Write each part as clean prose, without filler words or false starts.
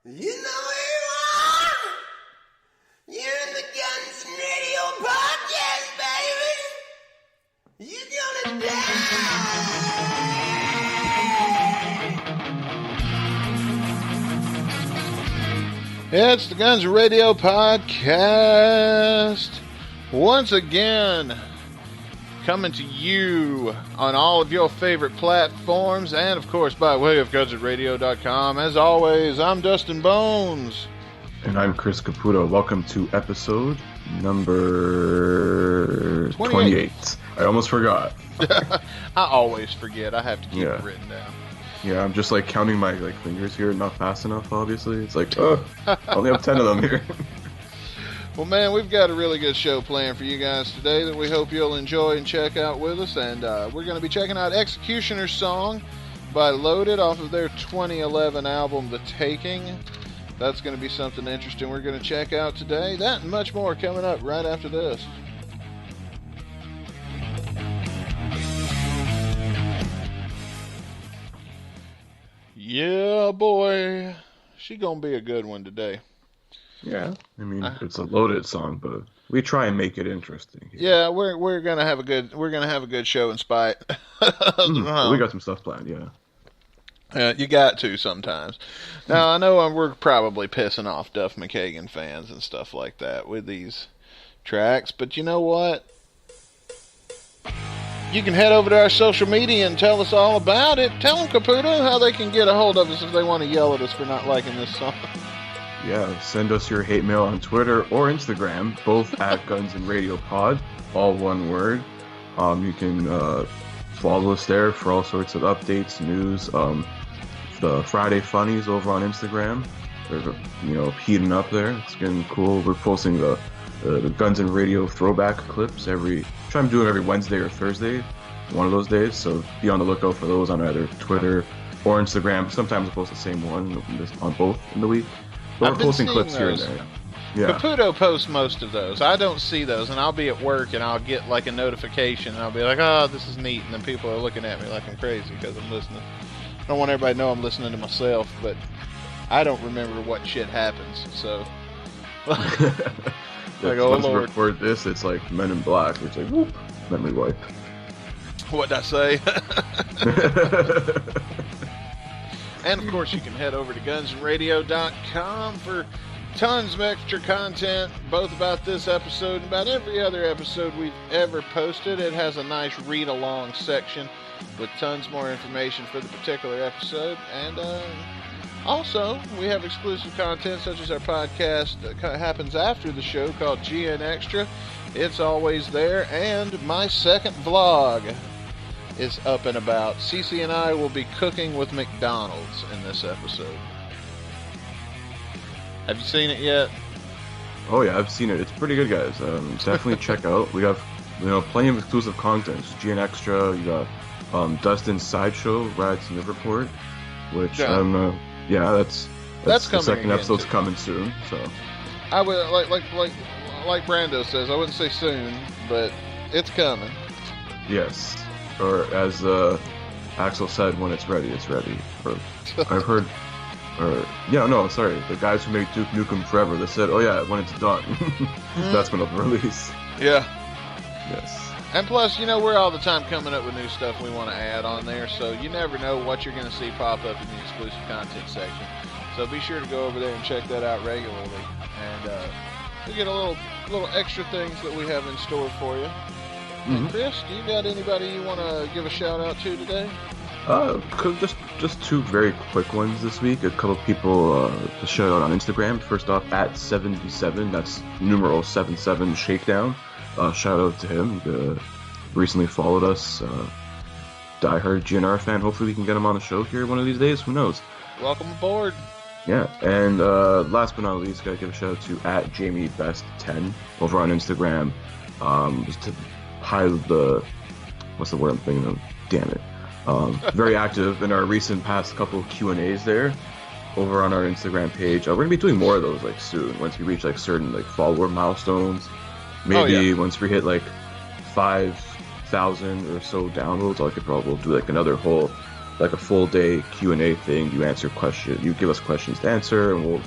You know where you are? You're in the Guns Radio Podcast, baby. You're gonna die. It's the Guns Radio Podcast. Once again, coming to you on all of your favorite platforms and, of course, by way of GunsRadio.com. As always, I'm Dustin Bonez. And I'm Chris Caputo. Welcome to episode number 28. I almost forgot. I always forget. I have to keep it written down. Yeah, I'm just like counting my fingers here, not fast enough, obviously. It's like, I only have 10 of them here. Well, man, we've got a really good show planned for you guys today that we hope you'll enjoy and check out with us. And we're going to be checking out Executioner's Song by Loaded off of their 2011 album, The Taking. That's going to be something interesting we're going to check out today. That and much more coming up right after this. Yeah, boy. She going to be a good one today. Yeah, I mean, it's a Loaded song, but we try and make it interesting. Yeah, we're gonna have a good show in spite. We got some stuff planned, yeah. You got to sometimes. Now I know we're probably pissing off Duff McKagan fans and stuff like that with these tracks, but you know what? You can head over to our social media and tell us all about it. Tell them, Caputo, how they can get a hold of us if they want to yell at us for not liking this song. Yeah, send us your hate mail on Twitter or Instagram, both at Guns and Radio Pod, all one word. You can follow us there for all sorts of updates, news. The Friday Funnies over on Instagram, they're heating up there. It's getting cool. We're posting the Guns and Radio throwback clips try and do it every Wednesday or Thursday, one of those days. So be on the lookout for those on either Twitter or Instagram. Sometimes we'll post the same one on both in the week. But we're posting clips here and there. Yeah. Caputo posts most of those. I don't see those, and I'll be at work and I'll get like a notification and I'll be like, oh, this is neat, and then people are looking at me like I'm crazy because I'm listening. I don't want everybody to know I'm listening to myself, but I don't remember what shit happens, so like, oh Lord. Lord. Record this, it's like Men in Black. It's like, whoop, memory wipe. What'd I say? And, of course, you can head over to GunsRadio.com for tons of extra content, both about this episode and about every other episode we've ever posted. It has a nice read-along section with tons more information for the particular episode. And also, we have exclusive content such as our podcast that happens after the show called GN Extra. It's always there. And my second vlog is up and about. Cece and I will be cooking with McDonald's in this episode. Have you seen it yet? Oh yeah, I've seen it. It's pretty good, guys. Definitely check out. We have plenty of exclusive content. GN Extra. You got Dustin's sideshow, Rides in Liverport, which that's coming the second episode's too. Coming soon. So I would like Brando says. I wouldn't say soon, but it's coming. Yes. Or as Axel said, when it's ready, it's ready. Or I've heard, the guys who make Duke Nukem Forever, they said, oh yeah, when it's done, that's when it'll release. Yeah. Yes. And plus, we're all the time coming up with new stuff we want to add on there, so you never know what you're going to see pop up in the exclusive content section. So be sure to go over there and check that out regularly. And we get a little extra things that we have in store for you. Mm-hmm. Chris, do you got anybody you want to give a shout out to today? Just two very quick ones this week. A couple people to shout out on Instagram. First off, at 77, that's numeral 77 Shakedown. Shout out to him. He recently followed us. Diehard GNR fan. Hopefully we can get him on the show here one of these days. Who knows? Welcome aboard. Yeah, and last but not least, gotta give a shout out to at JamieBest10 over on Instagram. Just to highlight what's the word I'm thinking of? Damn it. Very active in our past couple of Q&As there over on our Instagram page. We're gonna be doing more of those soon once we reach certain follower milestones. Maybe once we hit 5,000 or so downloads, I could probably do another whole like a full day Q&A thing. You answer questions, you give us questions to answer, and we'll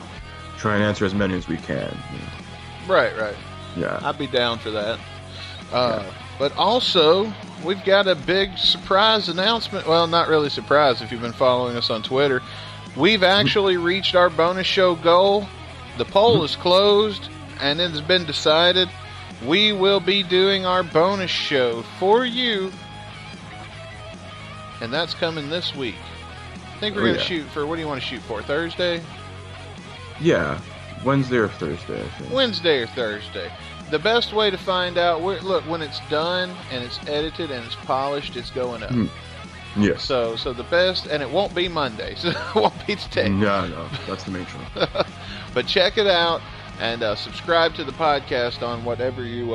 try and answer as many as we can. Right. Yeah. I'd be down for that. But also, we've got a big surprise announcement. Well, not really surprise if you've been following us on Twitter. We've actually reached our bonus show goal. The poll is closed, and it has been decided. We will be doing our bonus show for you, and that's coming this week. I think we're going to shoot for, what do you want to shoot for, Thursday? Yeah, Wednesday or Thursday, I think. Wednesday or Thursday. The best way to find out, look, when it's done and it's edited and it's polished, it's going up. Yes. So the best, and it won't be Monday, so it won't be today. No, that's the main show. But check it out and subscribe to the podcast on whatever you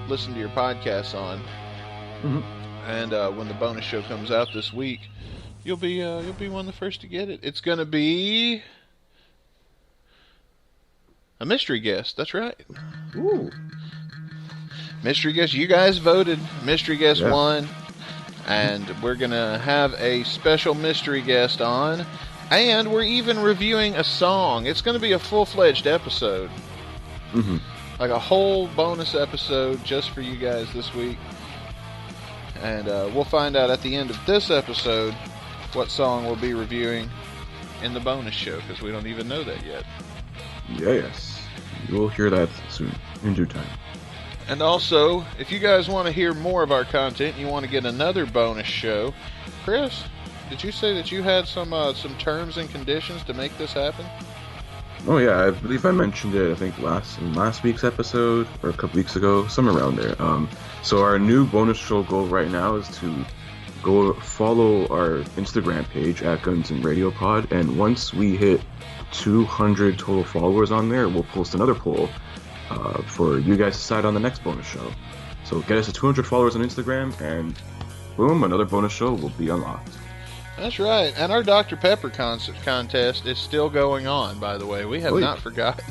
listen to your podcasts on. And when the bonus show comes out this week, you'll be one of the first to get it. It's going to be a mystery guest. That's right. Ooh. Mystery guest. You guys voted. Mystery guest won. And we're going to have a special mystery guest on. And we're even reviewing a song. It's going to be a full-fledged episode. Like a whole bonus episode just for you guys this week. And we'll find out at the end of this episode what song we'll be reviewing in the bonus show, because we don't even know that yet. Yes. You'll hear that soon, in due time. And also, if you guys want to hear more of our content and you want to get another bonus show, Chris, did you say that you had some terms and conditions to make this happen? Oh yeah, I believe I mentioned it, I think in last week's episode, or a couple weeks ago, somewhere around there. So our new bonus show goal right now is to go follow our Instagram page at Guns and Radio Pod, and once we hit 200 total followers on there, we'll post another poll for you guys to decide on the next bonus show. So get us to 200 followers on Instagram, and boom, another bonus show will be unlocked. That's right. And our Dr. Pepper contest is still going on, by the way. We have not forgotten.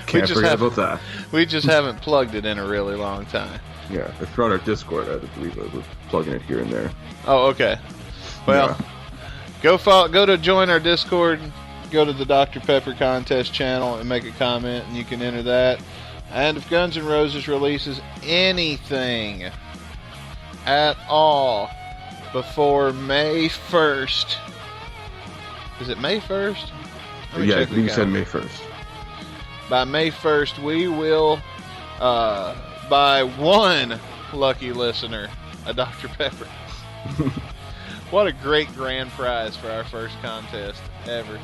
Can't forget about that. We just haven't plugged it in a really long time. Yeah, if you're on our Discord, I believe we're plugging it here and there. Oh, okay. Well, go to join our Discord, go to the Dr. Pepper contest channel and make a comment, and you can enter that. And if Guns N' Roses releases anything at all before May 1st, is it May 1st? Yeah, I think you said May 1st. By May 1st, we will buy one lucky listener a Dr. Pepper. What a great grand prize for our first contest ever.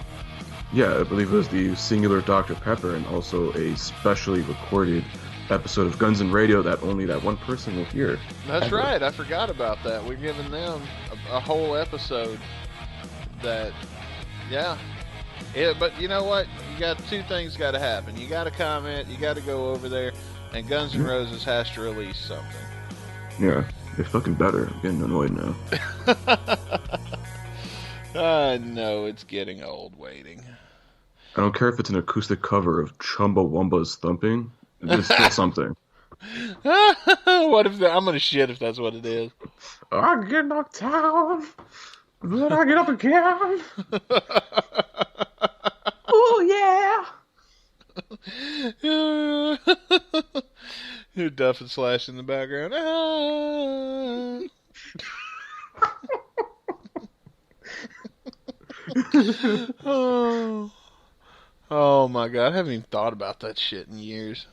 Yeah, I believe it was the singular Dr. Pepper, and also a specially recorded episode of Guns N' Radio that only that one person will hear. That's right, I forgot about that. We're giving them a whole episode that, but you know what? You got two things got to happen. You got to comment, you got to go over there, and Guns N' Roses has to release something. Yeah, they fucking better. I'm getting annoyed now. I know, it's getting old waiting. I don't care if it's an acoustic cover of Chumbawamba's Thumping. It's still something. What if I'm gonna shit if that's what it is? I get knocked down, then I get up again. Oh yeah. You're Duff and Slash in the background. Oh my god, I haven't even thought about that shit in years.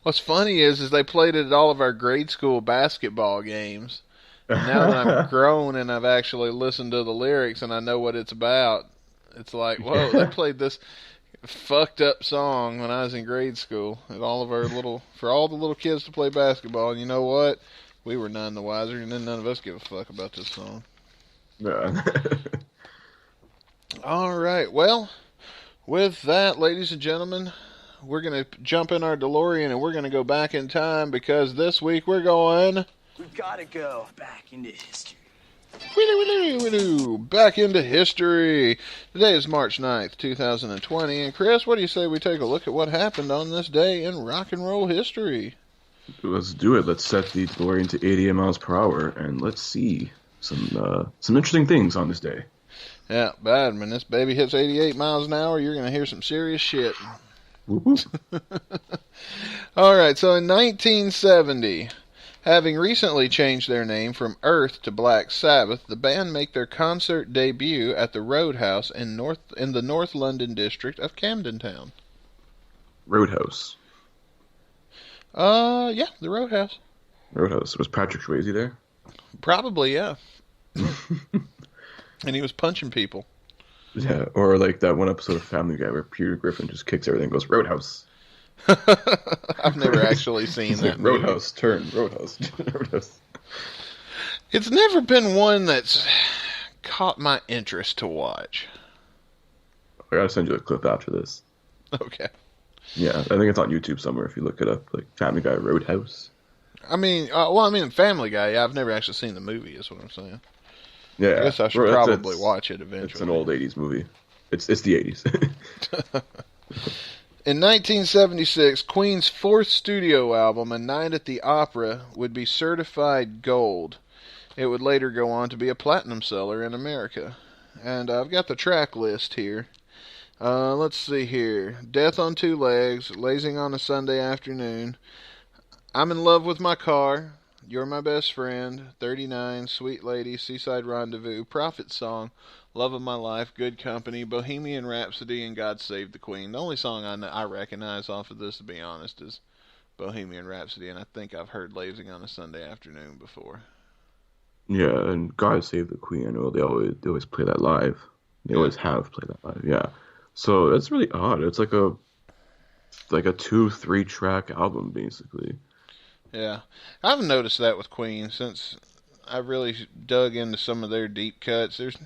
What's funny is they played it at all of our grade school basketball games. And now that I'm grown and I've actually listened to the lyrics and I know what it's about, it's like, whoa, they played this fucked up song when I was in grade school at all of our for all the little kids to play basketball. And you know what? We were none the wiser, and then none of us give a fuck about this song. Yeah. All right, well, with that, ladies and gentlemen, we're going to jump in our DeLorean and we're going to go back in time, because this week we're going... We've got to go back into history. Back into history. Today is March 9th, 2020. And Chris, what do you say we take a look at what happened on this day in rock and roll history? Let's do it. Let's set the DeLorean to 88 miles per hour, and let's see some interesting things on this day. Yeah, bad. When this baby hits 88 miles an hour, you're going to hear some serious shit. Whoop, whoop. All right, so in 1970, having recently changed their name from Earth to Black Sabbath, the band make their concert debut at the Roadhouse in the North London district of Camden Town. Roadhouse. Yeah, the Roadhouse. Roadhouse. Was Patrick Swayze there? Probably, yeah. And he was punching people. Yeah, or like that one episode of Family Guy where Peter Griffin just kicks everything and goes, Roadhouse. I've never actually seen It's that like, Roadhouse, turn, Roadhouse, Roadhouse. It's never been one that's caught my interest to watch. I gotta send you a clip after this. Okay. Yeah, I think it's on YouTube somewhere if you look it up, like Family Guy Roadhouse. I mean, Family Guy, yeah, I've never actually seen the movie, is what I'm saying. Yeah, I guess I should probably watch it eventually. It's an old 80s movie. It's the 80s. In 1976, Queen's fourth studio album, A Night at the Opera, would be certified gold. It would later go on to be a platinum seller in America. And I've got the track list here. Let's see here. Death on Two Legs, Lazing on a Sunday Afternoon, I'm in Love with My Car, You're My Best Friend, 39, Sweet Lady, Seaside Rendezvous, Prophet Song, Love of My Life, Good Company, Bohemian Rhapsody, and God Save the Queen. The only song I recognize off of this, to be honest, is Bohemian Rhapsody, and I think I've heard Lazing on a Sunday Afternoon before. Yeah, and God Save the Queen, I know they always play that live. They always have played that live, yeah. So that's really odd. It's like a 2-3 track album, basically. Yeah, I've noticed that with Queen since I really dug into some of their deep cuts. There's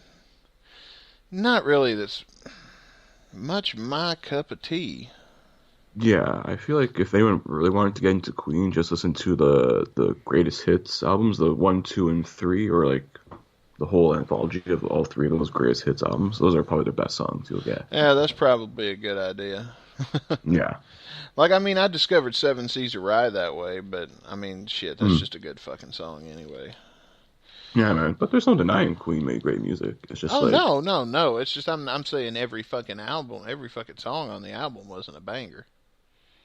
not really this much my cup of tea. Yeah, I feel like if anyone really wanted to get into Queen, just listen to the greatest hits albums, the 1, 2, and 3, or like the whole anthology of all 3 of those greatest hits albums. Those are probably the best songs you'll get. Yeah, that's probably a good idea. Yeah. Like, I mean, I discovered Seven Seas of Rye that way, but, I mean, shit, that's just a good fucking song anyway. Yeah, man, but there's no denying Queen made great music. It's just no. It's just, I'm saying every fucking album, every fucking song on the album wasn't a banger.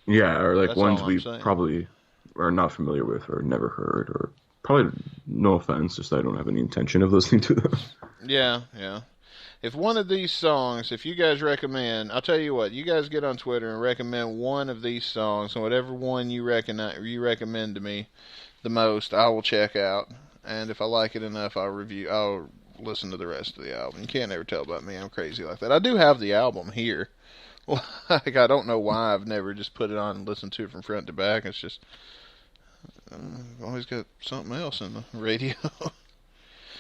Yeah, or like That's ones all we I'm saying. probably are not familiar with or never heard, or probably, no offense, just I don't have any intention of listening to them. Yeah. If one of these songs, if you guys recommend, I'll tell you what, you guys get on Twitter and recommend one of these songs, and whatever one you recommend to me the most, I will check out. And if I like it enough, I'll listen to the rest of the album. You can't ever tell about me, I'm crazy like that. I do have the album here. Like, I don't know why I've never just put it on and listened to it from front to back. It's just, I've always got something else in the radio.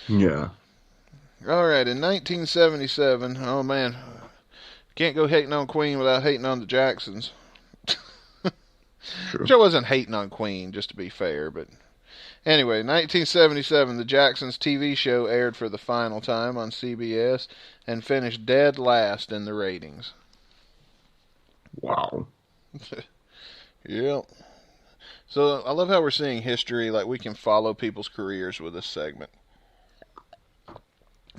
Yeah. Alright, in 1977, oh man, can't go hating on Queen without hating on the Jacksons. True. Which I wasn't hating on Queen, just to be fair, but anyway, 1977, the Jacksons TV show aired for the final time on CBS and finished dead last in the ratings. Wow. Yep. So I love how we're seeing history, like we can follow people's careers with this segment.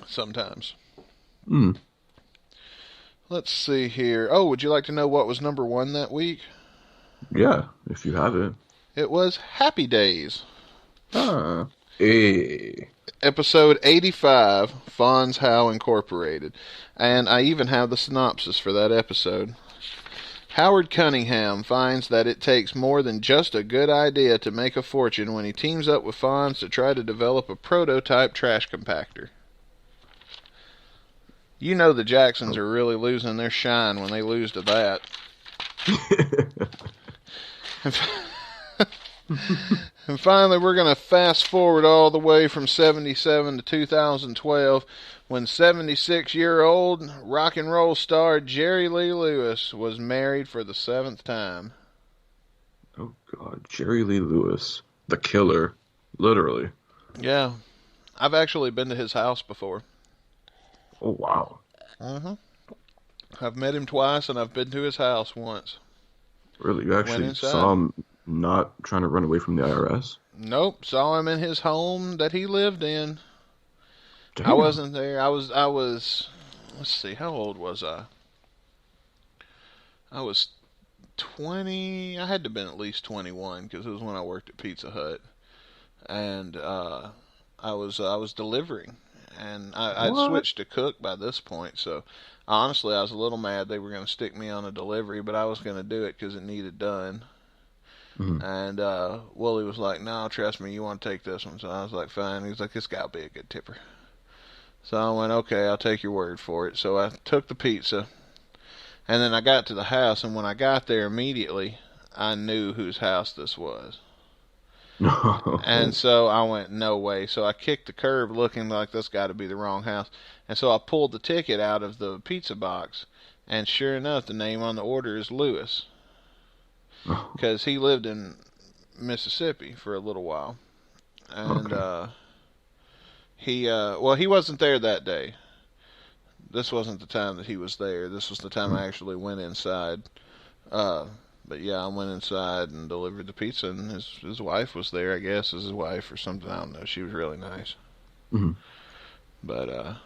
Sometimes. Let's see here. Oh, would you like to know what was number 1 that week? Yeah, if you have it. It was Happy Days. Hey. Episode 85, Fonz How Incorporated. And I even have the synopsis for that episode. Howard Cunningham finds that it takes more than just a good idea to make a fortune when he teams up with Fonz to try to develop a prototype trash compactor. You know the Jacksons are really losing their shine when they lose to that. And finally, we're going to fast forward all the way from 77 to 2012 when 76-year-old rock and roll star Jerry Lee Lewis was married for the 7th time. Oh, God. Jerry Lee Lewis. The killer. Literally. Yeah. I've actually been to his house before. Oh, wow. I've met him twice, and I've been to his house once. Really? You actually saw him not trying to run away from the IRS? Nope. Saw him in his home that he lived in. I wasn't there. I was, let's see, how old was I? I was 20, I had to have been at least 21, because it was when I worked at Pizza Hut. And, I was delivering. And I'd switched to cook by this point, so honestly, I was a little mad they were going to stick me on a delivery, but I was going to do it because it needed done. Mm-hmm. And Willie was like, no, trust me, you want to take this one. So I was like, fine. He was like, this guy will be a good tipper. So I went, okay, I'll take your word for it. So I took the pizza, and then I got to the house, and when I got there immediately, I knew whose house this was. And so I went, no way. So I kicked the curb looking like this got to be the wrong house. And so I pulled the ticket out of the pizza box, and sure enough, the name on the order is Lewis. Because he lived in Mississippi for a little while. And he wasn't there that day. This wasn't the time that he was there. This was the time I actually went inside. But yeah, I went inside and delivered the pizza, and his wife was there, I guess, as his wife or something. I don't know. She was really nice. Mm-hmm. But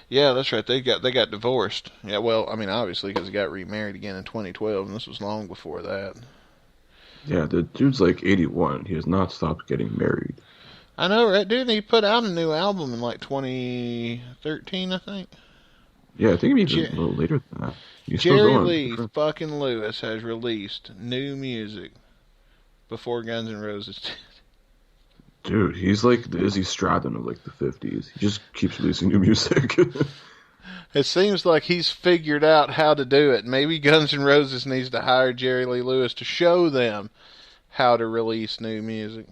yeah, that's right. They got divorced. Yeah, well, I mean, obviously, because he got remarried again in 2012, and this was long before that. Yeah, the dude's like 81. He has not stopped getting married. I know, right, dude? He put out a new album in like 2013, I think. Yeah, I think maybe a little later than that. He's still Jerry going. Lee fucking Lewis has released new music before Guns N' Roses did. Dude, he's like the Izzy Stradlin of like the 50s. He just keeps releasing new music. It seems like he's figured out how to do it. Maybe Guns N' Roses needs to hire Jerry Lee Lewis to show them how to release new music.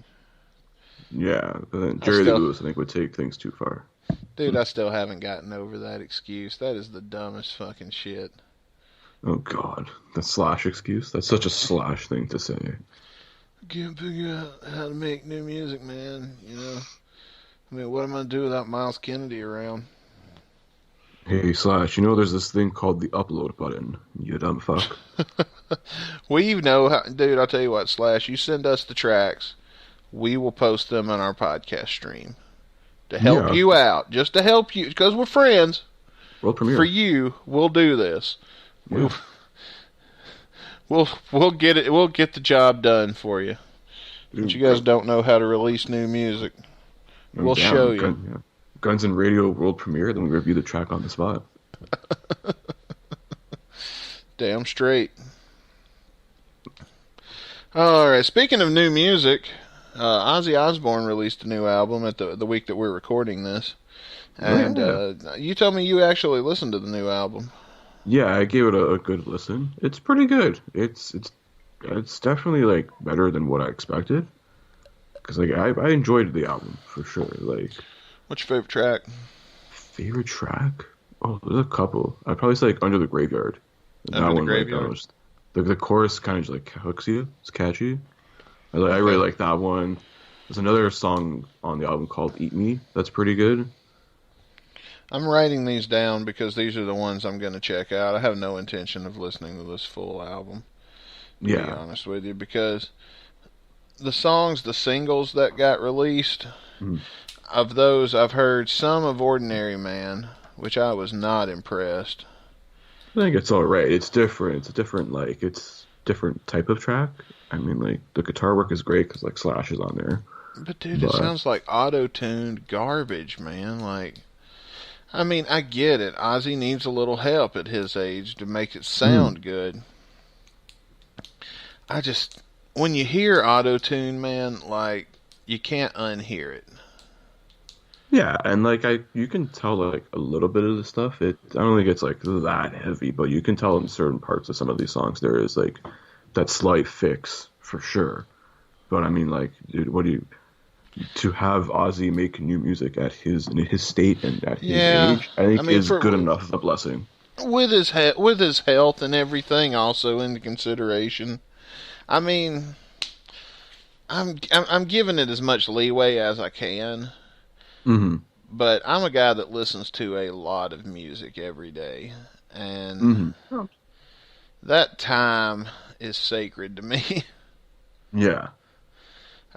Yeah, but then Jerry Lee Lewis, I think, would take things too far. Dude, I still haven't gotten over that excuse. That is the dumbest fucking shit. Oh, God. The Slash excuse? That's such a Slash thing to say. I can't figure out how to make new music, man. You know? I mean, what am I going to do without Miles Kennedy around? Hey, Slash, you know there's this thing called the upload button, you dumb fuck. We know how... Dude, I'll tell you what, Slash, you send us the tracks. We will post them on our podcast stream. To help you out. Just to help you. Because we're friends. World premiere. For you, we'll do this. Yeah. We'll get it. We'll get the job done for you. But you guys don't know how to release new music. We'll show you. Guns N' Radio world premiere, then we review the track on the spot. Damn straight. All right. Speaking of new music, Ozzy Osbourne released a new album at the week that we're recording this, and you told me you actually listened to the new album. Yeah, I gave it a good listen. It's pretty good. It's definitely like better than what I expected. Because like I enjoyed the album for sure. Like, what's your favorite track? Favorite track? Oh, there's a couple. I'd probably say like Under the Graveyard. Under the Graveyard. Like, the chorus kind of just like hooks you. It's catchy. I really like that one. There's another song on the album called Eat Me. That's pretty good. I'm writing these down because these are the ones I'm going to check out. I have no intention of listening to this full album, to be honest with you, because the songs, the singles that got released, of those I've heard some of Ordinary Man, which I was not impressed. I think it's alright. It's different. It's a different, like, it's different type of track. I mean, like, the guitar work is great because, like, Slash is on there. But, dude, it sounds like auto-tuned garbage, man. Like, I mean, I get it. Ozzy needs a little help at his age to make it sound good. I just, when you hear auto-tune, man, like, you can't unhear it. Yeah, and, like, you can tell, like, a little bit of the stuff. I don't think it's, like, that heavy, but you can tell in certain parts of some of these songs there is, like, that slight fix, for sure. But, I mean, like, dude, to have Ozzy make new music in his state and at his age, I think is good enough of a blessing. With his health and everything also into consideration, I mean, I'm giving it as much leeway as I can. Mm-hmm. But I'm a guy that listens to a lot of music every day, and that time is sacred to me. Yeah.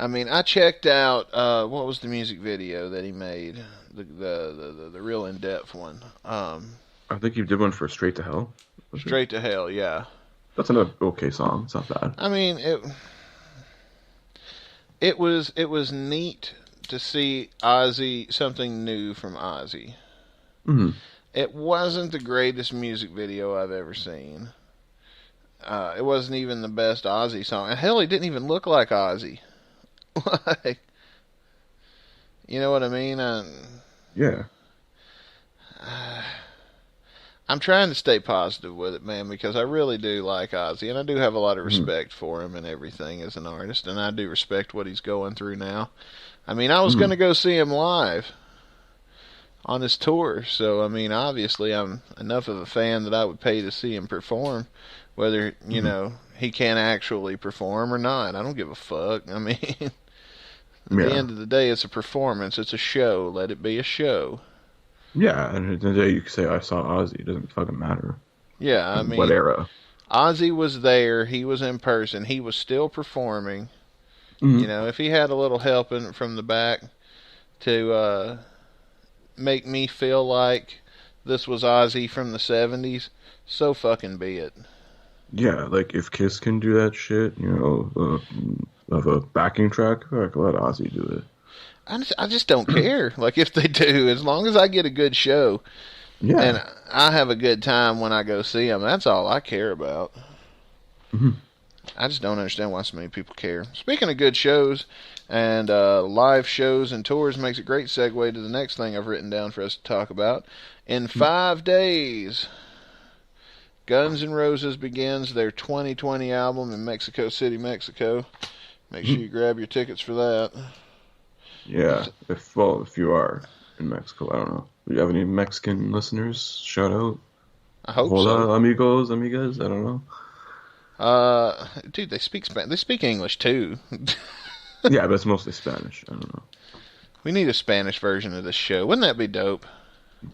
I mean, I checked out what was the music video that he made, the real in-depth one. I think you did one for Straight to Hell. Straight to Hell, yeah. That's an okay song. It's not bad. I mean, it was neat to see Ozzy, something new from Ozzy. Mm-hmm. It wasn't the greatest music video I've ever seen. It wasn't even the best Ozzy song. And hell, he didn't even look like Ozzy. Like, you know what I mean? Yeah. I'm trying to stay positive with it, man, because I really do like Ozzy, and I do have a lot of respect for him and everything as an artist, and I do respect what he's going through now. I mean, I was going to go see him live on his tour, so, I mean, obviously I'm enough of a fan that I would pay to see him perform, whether, you know, he can actually perform or not. I don't give a fuck. I mean, at the end of the day, it's a performance. It's a show. Let it be a show. Yeah, and at the end of the day, you can say, I saw Ozzy. It doesn't fucking matter. Yeah, I mean... What era? Ozzy was there. He was in person. He was still performing. Mm-hmm. You know, if he had a little help from the back to make me feel like this was Ozzy from the 70s, so fucking be it. Yeah, like, if Kiss can do that shit, you know, of a backing track, like, let Ozzy do it. I just don't care. Like, if they do, as long as I get a good show, and I have a good time when I go see them, that's all I care about. Mm-hmm. I just don't understand why so many people care. Speaking of good shows and live shows and tours, makes a great segue to the next thing I've written down for us to talk about. In 5 days, Guns N' Roses begins their 2020 album in Mexico City, Mexico. Make sure you grab your tickets for that. Yeah, if you are in Mexico, I don't know. Do you have any Mexican listeners? Shout out. I hope Hola, so. amigos, amigas. I don't know. Dude, they speak They speak English too. Yeah, but it's mostly Spanish. I don't know. We need a Spanish version of this show. Wouldn't that be dope?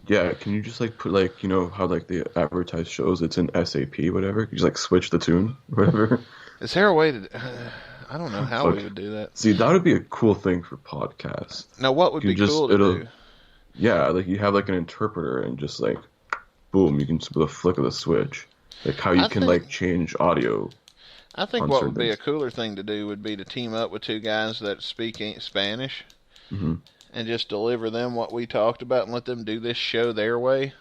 Yeah, can you just like put like, you know how like they advertise shows? It's in SAP, whatever. You just like switch the tune, whatever. Is there a way to? I don't know how we would do that. See, that would be a cool thing for podcasts. Now, what would be cool to do? Yeah, like you have like an interpreter and just like, boom, you can just with a flick of the switch, like how you can like change audio. I think what would be a cooler thing to do would be to team up with two guys that speak Spanish, and just deliver them what we talked about and let them do this show their way,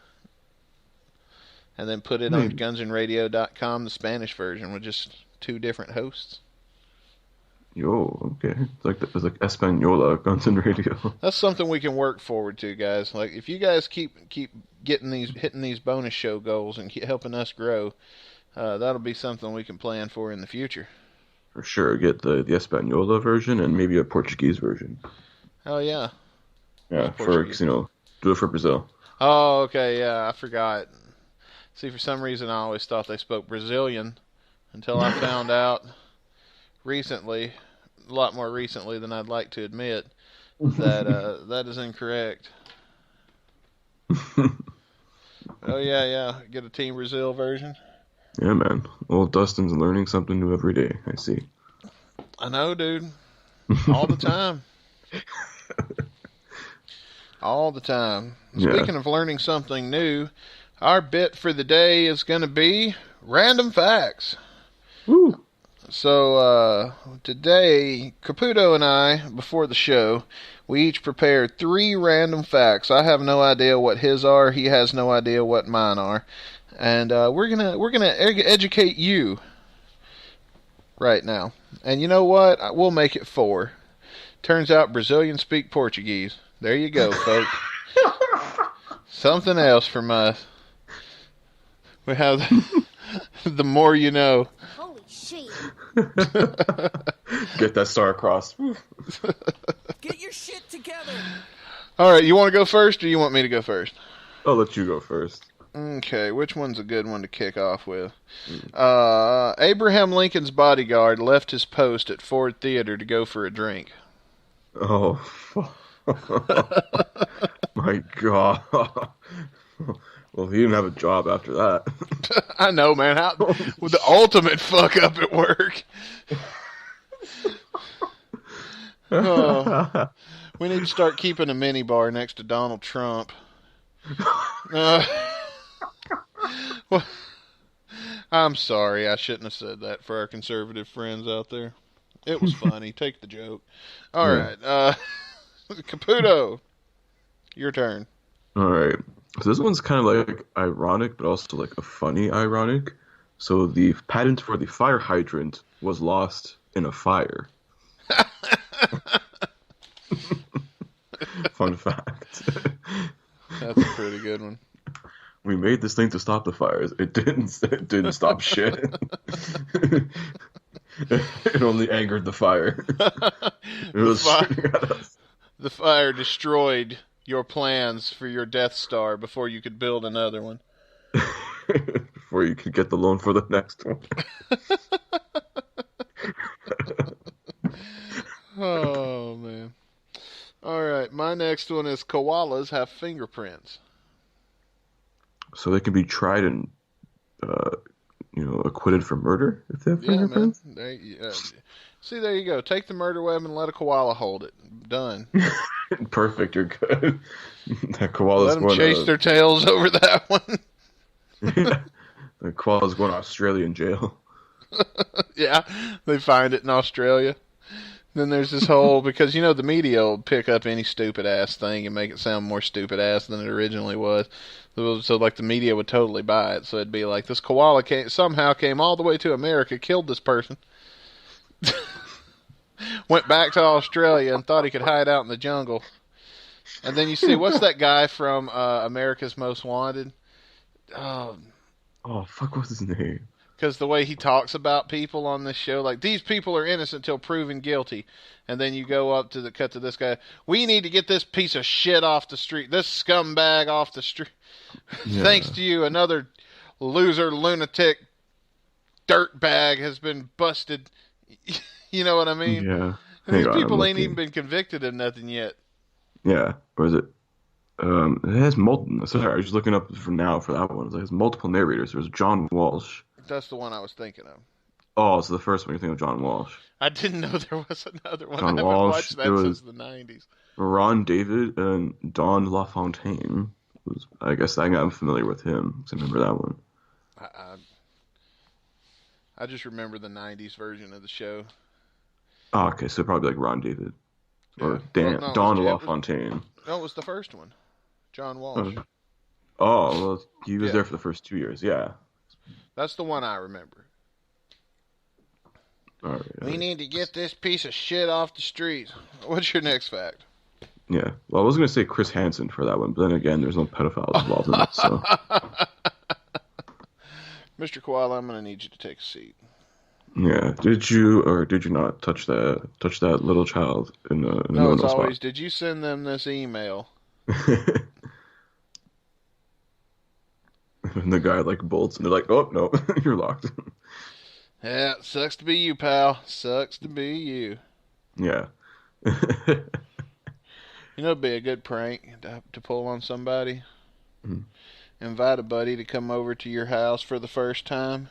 and then put it on gunsnradio.com, the Spanish version, with just 2 different hosts. Yo, okay. It's like Española, Guns N' Radio. That's something we can work forward to, guys. Like, if you guys keep hitting these bonus show goals and keep helping us grow, that'll be something we can plan for in the future. For sure. Get the Española version and maybe a Portuguese version. Oh, yeah. Yeah, do it for Brazil. Oh, okay, yeah, I forgot. See, for some reason, I always thought they spoke Brazilian until I found out recently, a lot more recently than I'd like to admit, that that is incorrect. Oh, yeah. Get a Team Brazil version. Yeah, man. Well, Dustin's learning something new every day, I see. I know, dude. All the time. All the time. Yeah. Speaking of learning something new, our bit for the day is going to be Random Facts. Woo! So, today, Caputo and I, before the show, we each prepared 3 random facts. I have no idea what his are. He has no idea what mine are. And, we're gonna educate you right now. And you know what? We'll make it 4. Turns out Brazilians speak Portuguese. There you go, folks. Something else from us. We have the more you know. Holy shit. Get that star across. Get your shit together. All right, you want to go first or you want me to go first? I'll let you go first. Okay, which one's a good one to kick off with? Abraham Lincoln's bodyguard left his post at Ford Theater to go for a drink. Oh, my God. Well, he didn't have a job after that. I know, man. With the ultimate fuck up at work. Oh, we need to start keeping a mini bar next to Donald Trump. Well, I'm sorry. I shouldn't have said that for our conservative friends out there. It was funny. Take the joke. All right. Caputo, your turn. All right. So this one's kind of like ironic, but also like a funny ironic. So the patent for the fire hydrant was lost in a fire. Fun fact. That's a pretty good one. We made this thing to stop the fires. It didn't stop shit. It only angered the fire. It was shooting at us. The fire destroyed your plans for your Death Star before you could build another one. Before you could get the loan for the next one. Oh, man. All right, my next one is koalas have fingerprints. So they can be tried and, acquitted for murder if they have fingerprints? Man. See, there you go. Take the murder weapon and let a koala hold it. Done. Perfect, you're good. That koala's let them chase their tails over that one. Yeah. The koala's going to Australian jail. Yeah, they find it in Australia. Then there's this whole, because the media will pick up any stupid ass thing and make it sound more stupid ass than it originally was. So like the media would totally buy it. So it'd be like this koala somehow came all the way to America, killed this person, went back to Australia and thought he could hide out in the jungle. And then you see, what's that guy from America's Most Wanted? Oh, fuck, what's his name? Because the way he talks about people on this show, like, these people are innocent until proven guilty. And then you go up to cut to this guy. We need to get this piece of shit off the street. This scumbag off the street. Yeah. Thanks to you, another loser, lunatic, dirtbag has been busted. You know what I mean? Yeah. And these people ain't even been convicted of nothing yet. Yeah. Or is it? It has multiple. Sorry, I was just looking up for that one. It has multiple narrators. There's John Walsh. That's the one I was thinking of. Oh, it's the first one you're thinking of, John Walsh. I didn't know there was another one. John I haven't Walsh, watched that since the 90s. Ron David and Don LaFontaine. I guess I'm familiar with him. I remember that one. I just remember the 90s version of the show. Oh, okay, so probably like Ron David. Or Don LaFontaine. No, it was the first one. John Walsh. Well, he was there for the first 2 years, yeah. That's the one I remember. All right. We need to get this piece of shit off the streets. What's your next fact? Yeah. Well, I was going to say Chris Hansen for that one, but then again, there's no pedophiles involved in it, so. Mr. Koala, I'm going to need you to take a seat. Yeah. Did you or did you not touch that little child in the No, it's always, spot? did you send them this email? And the guy bolts, and they're like, "Oh no, you're locked." Yeah, sucks to be you, pal. Sucks to be you. Yeah. It'd be a good prank to pull on somebody. Mm-hmm. Invite a buddy to come over to your house for the first time,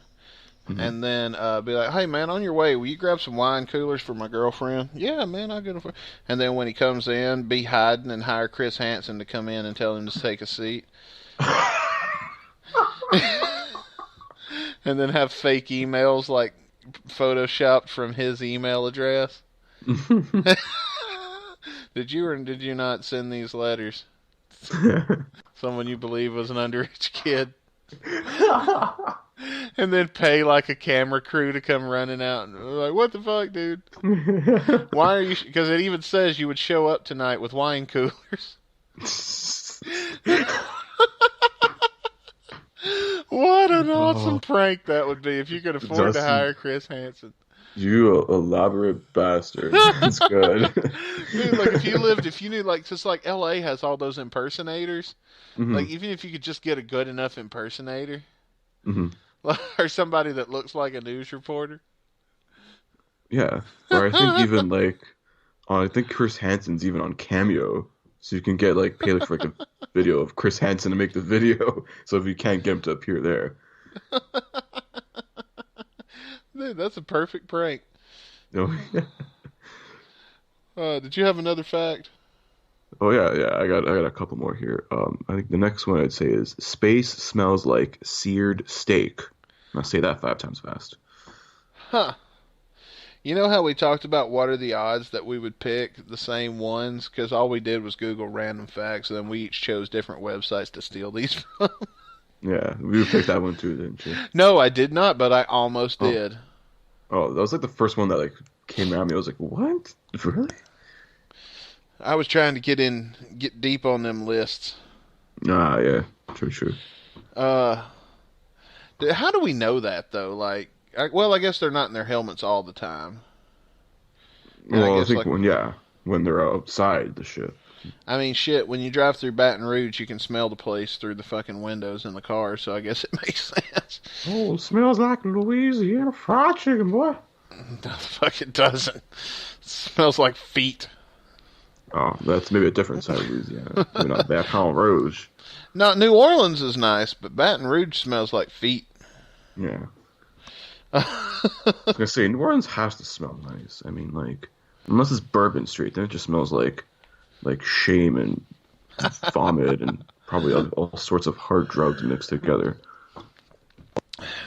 and then be like, "Hey man, on your way, will you grab some wine coolers for my girlfriend?" "Yeah, man, I'll get them for." And then when he comes in, be hiding and hire Chris Hansen to come in and tell him to take a seat. And then have fake emails photoshopped from his email address. Did you or did you not send these letters? Someone you believe was an underage kid. And then pay a camera crew to come running out and what the fuck, dude? Why are you? Because it even says you would show up tonight with wine coolers. What an awesome prank that would be if you could afford to hire Chris Hansen. You elaborate bastard. That's good. Dude, if you knew, just like LA has all those impersonators, even if you could just get a good enough impersonator, or somebody that looks like a news reporter. Yeah. Or I think even I think Chris Hansen's even on Cameo. So you can get pay for a video of Chris Hansen to make the video. So if you can't get him to appear there. Dude, that's a perfect prank. No. Did you have another fact? Oh yeah. I got a couple more here. I think the next one I'd say is space smells like seared steak. I'll say that 5 times fast. Huh. You know how we talked about what are the odds that we would pick the same ones? Because all we did was Google random facts, and then we each chose different websites to steal these from. Yeah, you picked that one too, didn't you? No, I did not, but I almost did. Oh, that was like the first one that like came at me. I was like, what? Really? I was trying to get deep on them lists. Ah, yeah. True. How do we know that, though? Like, I guess they're not in their helmets all the time. And Well, I guess, think when they're outside the ship. I mean, shit, when you drive through Baton Rouge, you can smell the place through the fucking windows in the car, so I guess it makes sense. Oh, it smells like Louisiana fried chicken, boy. No, the fuck it doesn't. It smells like feet. Oh, that's maybe a different side of Louisiana. Maybe not Baton Rouge. No, New Orleans is nice, but Baton Rouge smells like feet. Yeah. I was gonna say, New Orleans has to smell nice. I mean, like, unless it's Bourbon Street, then it just smells like shame and vomit and probably all sorts of hard drugs mixed together.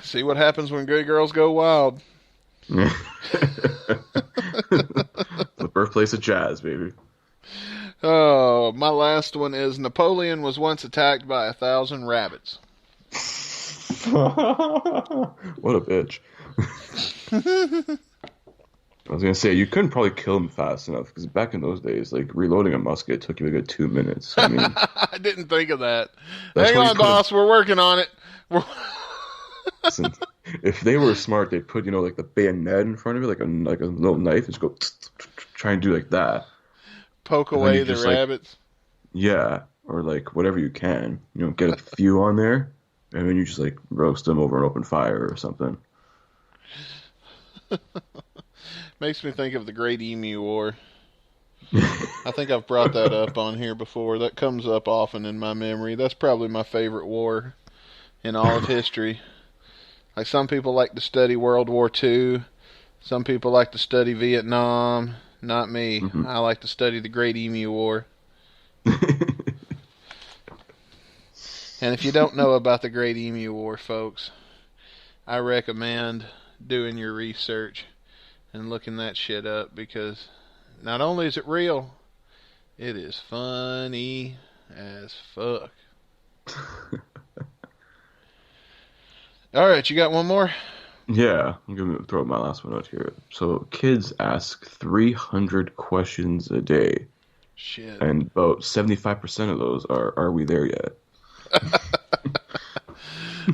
See what happens when good girls go wild. The birthplace of jazz, baby. Oh, my last one is Napoleon was once attacked by 1,000 rabbits. What a bitch. I was gonna say, you couldn't probably kill him fast enough, because back in those days, like, reloading a musket took you a good 2 minutes. I mean, I didn't think of that. That's Hang what you on, boss. We're working on it. listen, if they were smart, they'd put, like the bayonet in front of it, like a little knife, and just go try and do like that. Poke And away the rabbits. Yeah, or like whatever you can. Get a few on there, and then you just like roast them over an open fire or something. Makes me think of the Great Emu War. I think I've brought that up on here before. That comes up often in my memory. That's probably my favorite war in all of history. Like, some people like to study World War II. Some people like to study Vietnam. Not me. Mm-hmm. I like to study the Great Emu War. And if you don't know about the Great Emu War, folks, I recommend doing your research and looking that shit up, because not only is it real, it is funny as fuck. Alright, you got one more? Yeah, I'm gonna throw my last one out here. So, kids ask 300 questions a day. Shit. And about 75% of those are we there yet?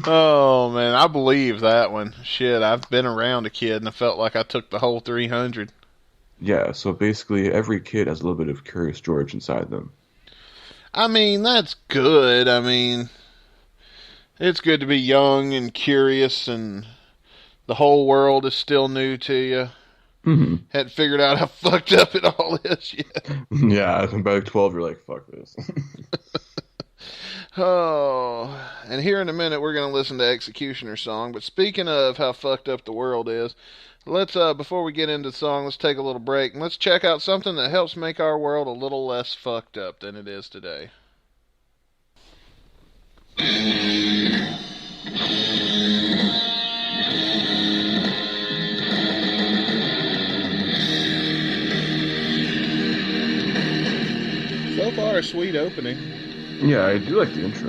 Oh, man, I believe that one. Shit, I've been around a kid and I felt like I took the whole 300. Yeah, so basically every kid has a little bit of Curious George inside them. I mean, that's good. I mean, it's good to be young and curious, and the whole world is still new to you. Mm-hmm. Hadn't figured out how fucked up it all is yet. Yeah, and by 12 you're like, fuck this. Oh, and here in a minute we're going to listen to Executioner's song. But speaking of how fucked up the world is, let's before we get into the song, let's take a little break and let's check out something that helps make our world a little less fucked up than it is today. So far, a sweet opening. Yeah, I do like the intro.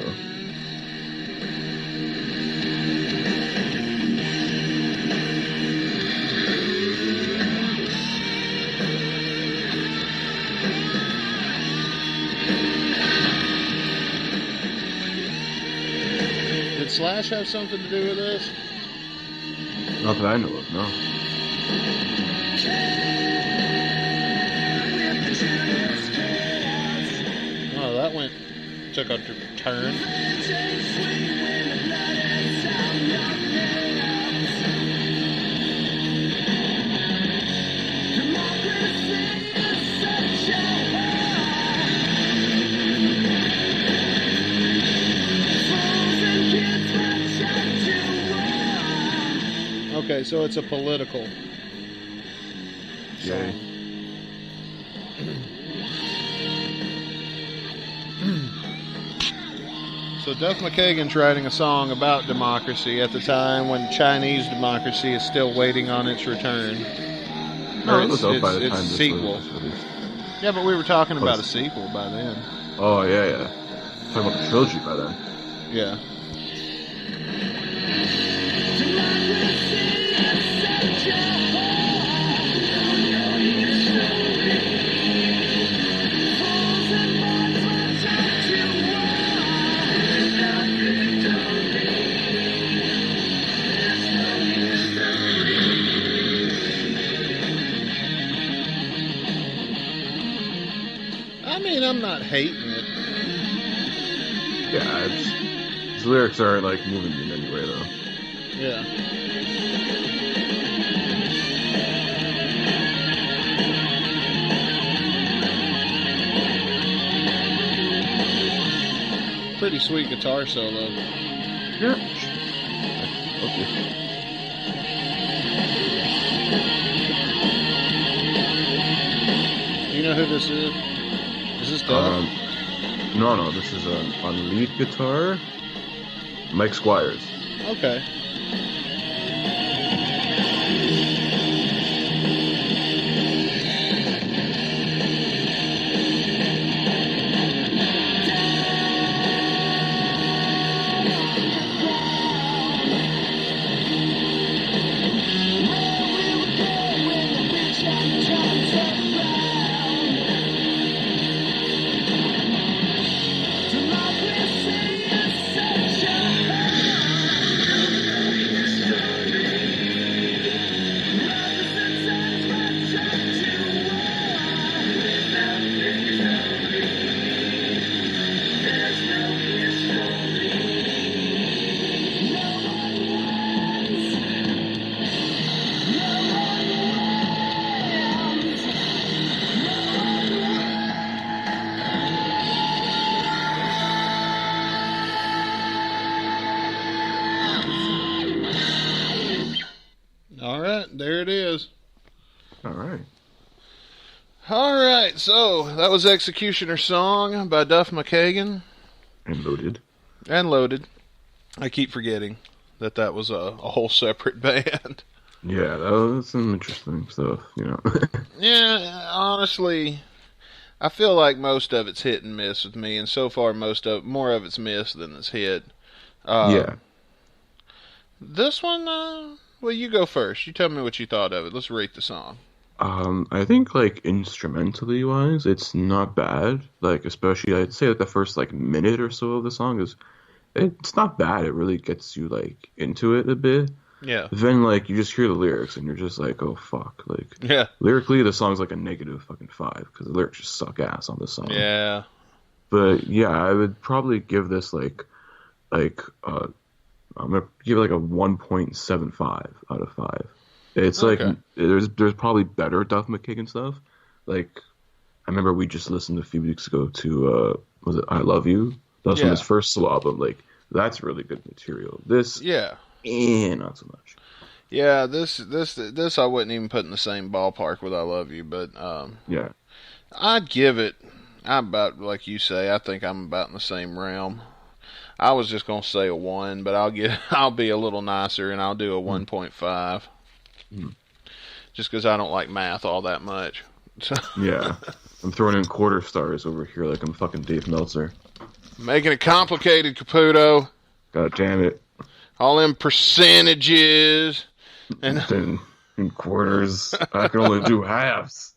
Did Slash have something to do with this? Not that I know of, no. Oh, that took a turn. Okay, so it's a political Yeah. song. So Duff McKagan's writing a song about democracy at the time when Chinese democracy is still waiting on its return. No, Or it was out by the its time this sequel. was released. Yeah, but we were talking about a sequel by then. Oh, yeah. Talking about the trilogy by then. Yeah. I mean, I'm not hating it. Yeah, his lyrics aren't like moving me in any way though. Yeah. Pretty sweet guitar solo. Yeah. Okay. You know who this is? Is this Duff? No, this is on lead guitar, Mike Squires. Okay. There it is. All right. All right, so that was Executioner Song by Duff McKagan. And Loaded. And Loaded. I keep forgetting that was a whole separate band. Yeah, that was some interesting stuff, you know. Yeah, honestly, I feel like most of it's hit and miss with me, and so far more of it's miss than it's hit. Yeah. This one, well, you go first. You tell me what you thought of it. Let's rate the song. I think, like, instrumentally wise, it's not bad. Like, especially, I'd say, like, the first, like, minute or so of the song it's not bad. It really gets you, like, into it a bit. Yeah. Then, like, you just hear the lyrics, and you're just like, oh, fuck. Like, yeah. Lyrically, the song's, like, a negative fucking 5, because the lyrics just suck ass on this song. Yeah. But, yeah, I would probably give this, I'm gonna give it like a 1.75 out of 5. It's okay. Like there's probably better Duff McKagan stuff. Like I remember we just listened a few weeks ago to was it I Love You? That was from his first solo album. Like that's really good material. This not so much. Yeah, this I wouldn't even put in the same ballpark with I Love You, but yeah. I'd give it. I'm about like you say. I think I'm about in the same realm. I was just gonna say a 1, but I'll be a little nicer and I'll do a 1.5. Just because I don't like math all that much. So. Yeah, I'm throwing in quarter stars over here like I'm fucking Dave Meltzer. Making it complicated, Caputo. God damn it! All them percentages and in quarters. I can only do halves.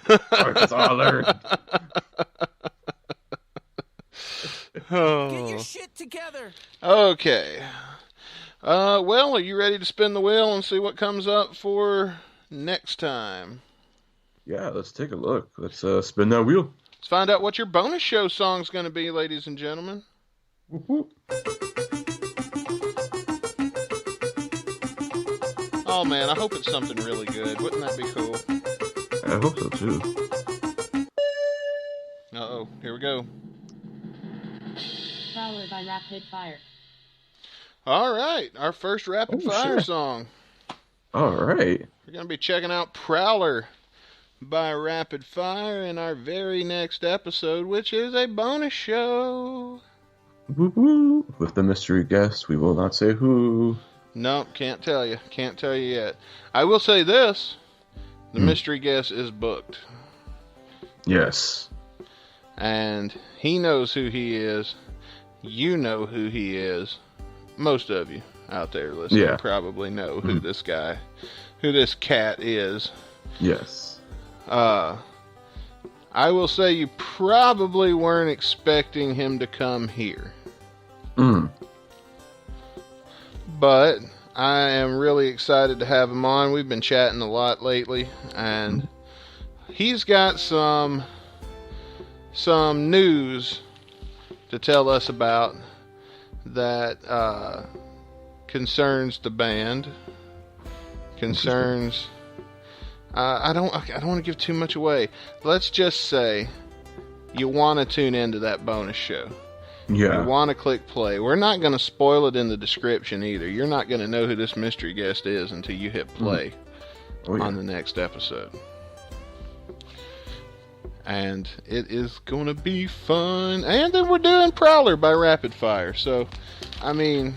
That's all I learned. Get your shit together. Okay. Well, are you ready to spin the wheel and see what comes up for next time? Yeah, let's take a look. Let's spin that wheel. Let's find out what your bonus show song's going to be, ladies and gentlemen. Whoop, whoop. Oh, man, I hope it's something really good. Wouldn't that be cool? I hope so, too. Uh-oh, here we go. Prowler by Rapid Fire. All right, our first rapid fire song. All right. We're going to be checking out Prowler by Rapid Fire in our very next episode, which is a bonus show. Woo-woo. With the mystery guest, we will not say who. Nope, can't tell you. Can't tell you yet. I will say this. The mystery guest is booked. Yes. And he knows who he is. You know who he is. Most of you out there listening probably know who this guy, who this cat is. Yes. I will say you probably weren't expecting him to come here. But I am really excited to have him on. We've been chatting a lot lately, and he's got some news to tell us about that concerns the band. Concerns. I don't want to give too much away. Let's just say you want to tune into that bonus show. Yeah. You want to click play. We're not going to spoil it in the description either. You're not going to know who this mystery guest is until you hit play on the next episode. And it is going to be fun. And then we're doing Prowler by Rapid Fire. So, I mean,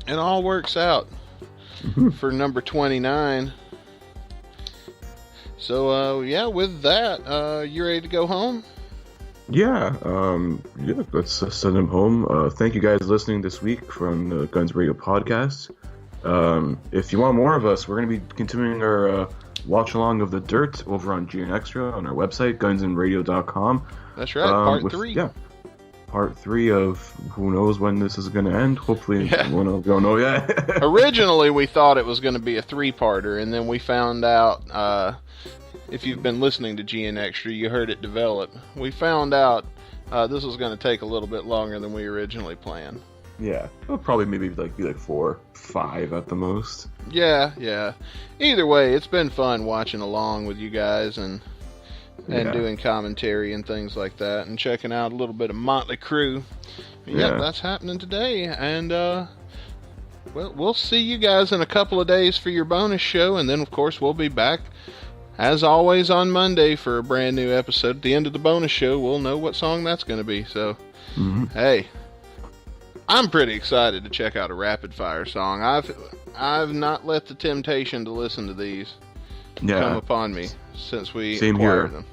it all works out for number 29. So, with that, you ready to go home? Yeah, let's send him home. Thank you guys listening this week from the Guns Radio podcast. If you want more of us, we're going to be continuing our watch along of The Dirt over on GN Extra on our website, gunsandradio.com. That's right, part 3. Yeah, part 3 of who knows when this is going to end. Hopefully, we don't know yet. Originally, we thought it was going to be a 3-parter, and then we found out... if you've been listening to GN Extra, you heard it develop. We found out this was going to take a little bit longer than we originally planned. Yeah, it'll probably maybe be like 4, 5 at the most. Yeah. Either way, it's been fun watching along with you guys and doing commentary and things like that, and checking out a little bit of Motley Crue. Yep, that's happening today, and we'll see you guys in a couple of days for your bonus show, and then of course we'll be back as always on Monday for a brand new episode. At the end of the bonus show, we'll know what song that's going to be. So, hey, I'm pretty excited to check out a Rapid Fire song. I've not let the temptation to listen to these come upon me since we acquired them.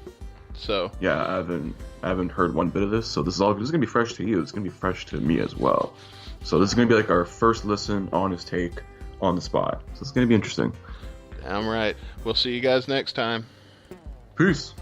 So yeah, I haven't heard one bit of this. So this is gonna be fresh to you. It's gonna be fresh to me as well. So this is gonna be like our first listen, honest take on the spot. So it's gonna be interesting. Damn right. We'll see you guys next time. Peace.